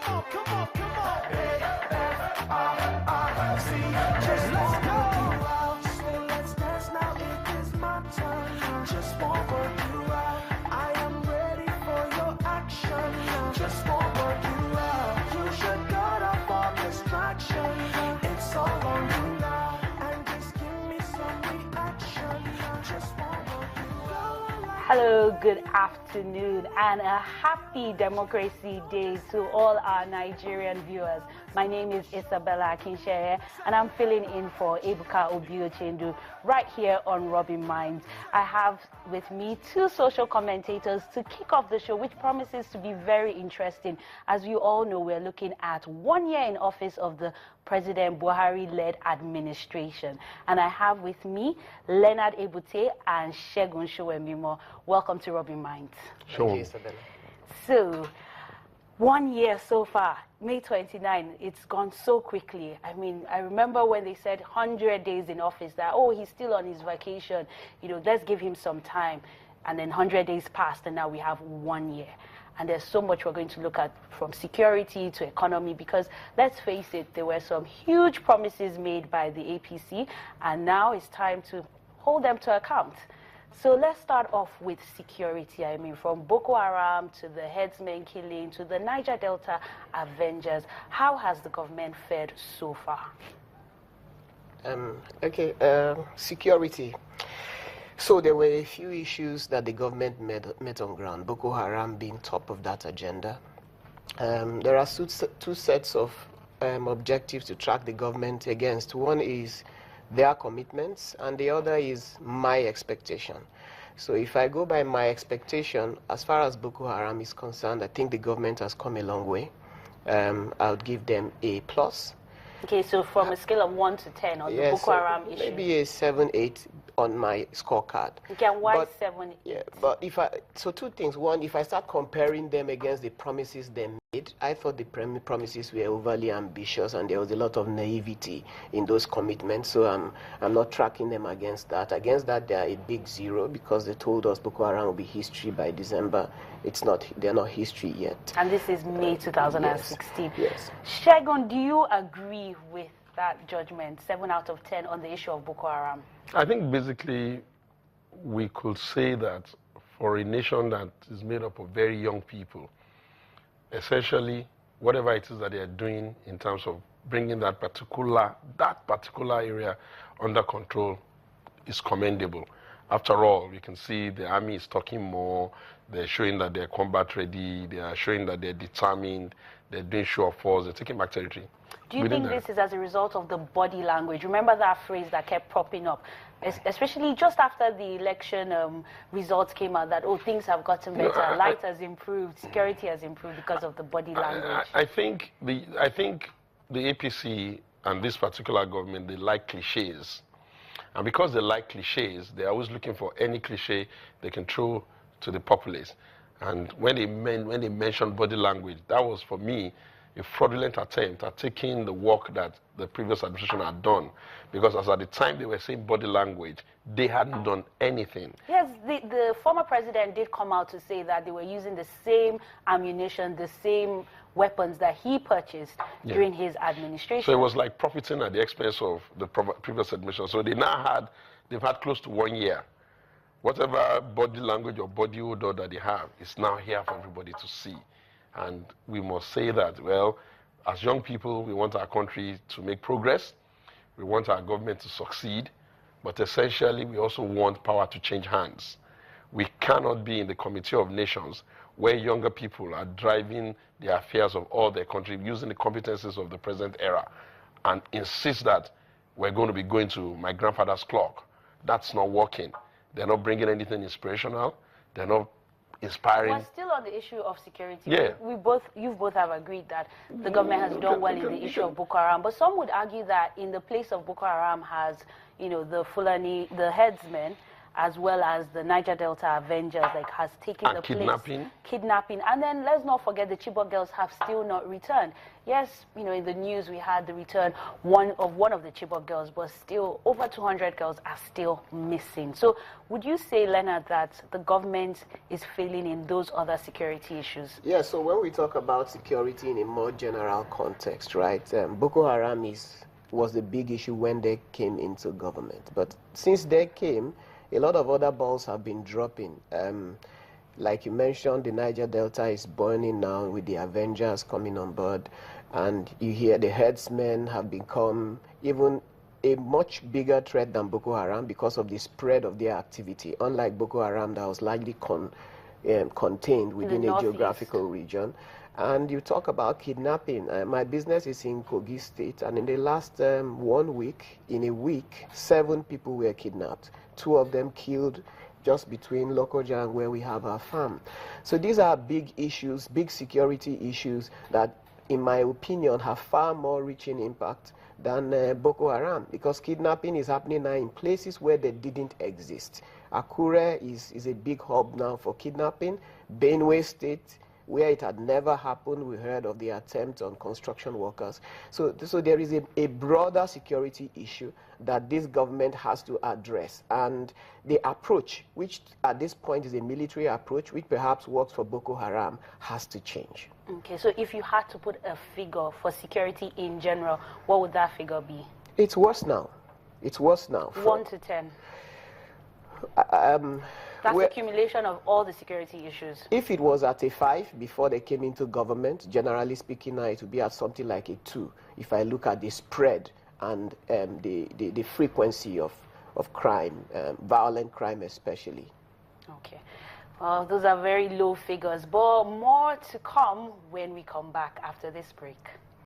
on, come on, come on. A-F-I-C, just let's go. So let's dance now, it is my turn. Just won't work you out. I am ready for your action. Just won't work you out. You should cut off all distraction. It's all on you now. And just give me some reaction. Just won't work you out. Hello, good afternoon, and a happy Democracy Day to all our Nigerian viewers. My name is Isabella Akinshere, and I'm filling in for Ebuka Obiochendu right here on Rubbin Minds. I have with me two social commentators to kick off the show, which promises to be very interesting. As you all know, we're looking at 1 year in office of the President Buhari-led administration. And I have with me Leonard Ebute and Segun Showemimo. Welcome to Rubbin Minds. Thank you, Isabella. So, 1 year so far, May 29, it's gone so quickly. I mean, I remember when they said 100 days in office that, oh, he's still on his vacation, you know, let's give him some time. And then 100 days passed, and now we have 1 year. And there's so much we're going to look at, from security to economy, because let's face it, there were some huge promises made by the APC, and now it's time to hold them to account. So let's start off with security. I mean, from Boko Haram to the headsmen killing to the Niger Delta Avengers, how has the government fared so far? Security. So there were a few issues that the government met on ground, Boko Haram being top of that agenda. There are two sets of objectives to track the government against. One is their commitments, and the other is my expectation. So if I go by my expectation, as far as Boko Haram is concerned, I think the government has come a long way. I would give them A+. Okay, so from a scale of 1 to 10 on the Boko Haram issue? Maybe a 7, 8 on my scorecard. Okay, and why 7, 8? Yeah, but so two things. One, if I start comparing them against the promises they made, I thought the promises were overly ambitious, and there was a lot of naivety in those commitments. So I'm not tracking them against that. Against that, they are a big 0, because they told us Boko Haram will be history by December. It's not. They're not history yet. And this is May 2016. Yes. Segun, do you agree with that judgment, 7 out of 10 on the issue of Boko Haram? I think basically we could say that for a nation that is made up of very young people, essentially whatever it is that they are doing in terms of bringing that particular area under control is commendable. After all, we can see the army is talking more, they're showing that they're combat ready, they are showing that they're determined, they're doing show of force, they're taking back territory. Do you think this is as a result of the body language? Remember that phrase that kept popping up, especially just after the election results came out, that, oh, things have gotten better, light has improved, security has improved because of the body language? I think the APC and this particular government, they like cliches. And because they like cliches, they're always looking for any cliche they can throw to the populace. And when they mentioned body language, that was, for me, a fraudulent attempt at taking the work that the previous administration had done. Because as at the time they were saying body language, they hadn't done anything. Yes, the former president did come out to say that they were using the same ammunition, the same weapons that he purchased during his administration. So it was like profiting at the expense of the previous administration. So they've had close to 1 year. Whatever body language or body odor that they have is now here for everybody to see. And we must say that, well, as young people, we want our country to make progress. We want our government to succeed. But essentially, we also want power to change hands. We cannot be in the Committee of Nations where younger people are driving the affairs of all their country using the competencies of the present era and insist that we're going to be going to my grandfather's clock. That's not working. They're not bringing anything inspirational. They're not inspiring. But still on the issue of security, yeah. You both have agreed that the government has done well in the issue of Boko Haram. But some would argue that in the place of Boko Haram has, you know, the Fulani, the headsmen, as well as the Niger Delta Avengers, like, has taken the kidnapping. place. Kidnapping. And then let's not forget the Chibok girls have still not returned. Yes, you know, in the news we had the return one of the Chibok girls, but still over 200 girls are still missing. So would you say, Leonard, that the government is failing in those other security issues? Yeah, so when we talk about security in a more general context, right, Boko Haram was the big issue when they came into government. But since they came, a lot of other balls have been dropping. Like you mentioned, the Niger Delta is burning now with the Avengers coming on board. And you hear the herdsmen have become even a much bigger threat than Boko Haram because of the spread of their activity. Unlike Boko Haram, that was largely contained within a geographical region. And you talk about kidnapping. My business is in Kogi State, and in the last 1 week, in a week, 7 people were kidnapped. 2 of them killed just between Lokoja and where we have our farm. So these are big issues, big security issues that, in my opinion, have far more reaching impact than Boko Haram, because kidnapping is happening now in places where they didn't exist. Akure is a big hub now for kidnapping. Benue State, where it had never happened, we heard of the attempt on construction workers. So there is a broader security issue that this government has to address. And the approach, which at this point is a military approach, which perhaps works for Boko Haram, has to change. Okay, so if you had to put a figure for security in general, what would that figure be? It's worse now. It's worse now. 1 to 10. That's the accumulation of all the security issues. If it was at a 5 before they came into government, generally speaking, now it would be at something like a 2. If I look at the spread and the frequency of crime, violent crime especially. Okay. Well, those are very low figures, but more to come when we come back after this break.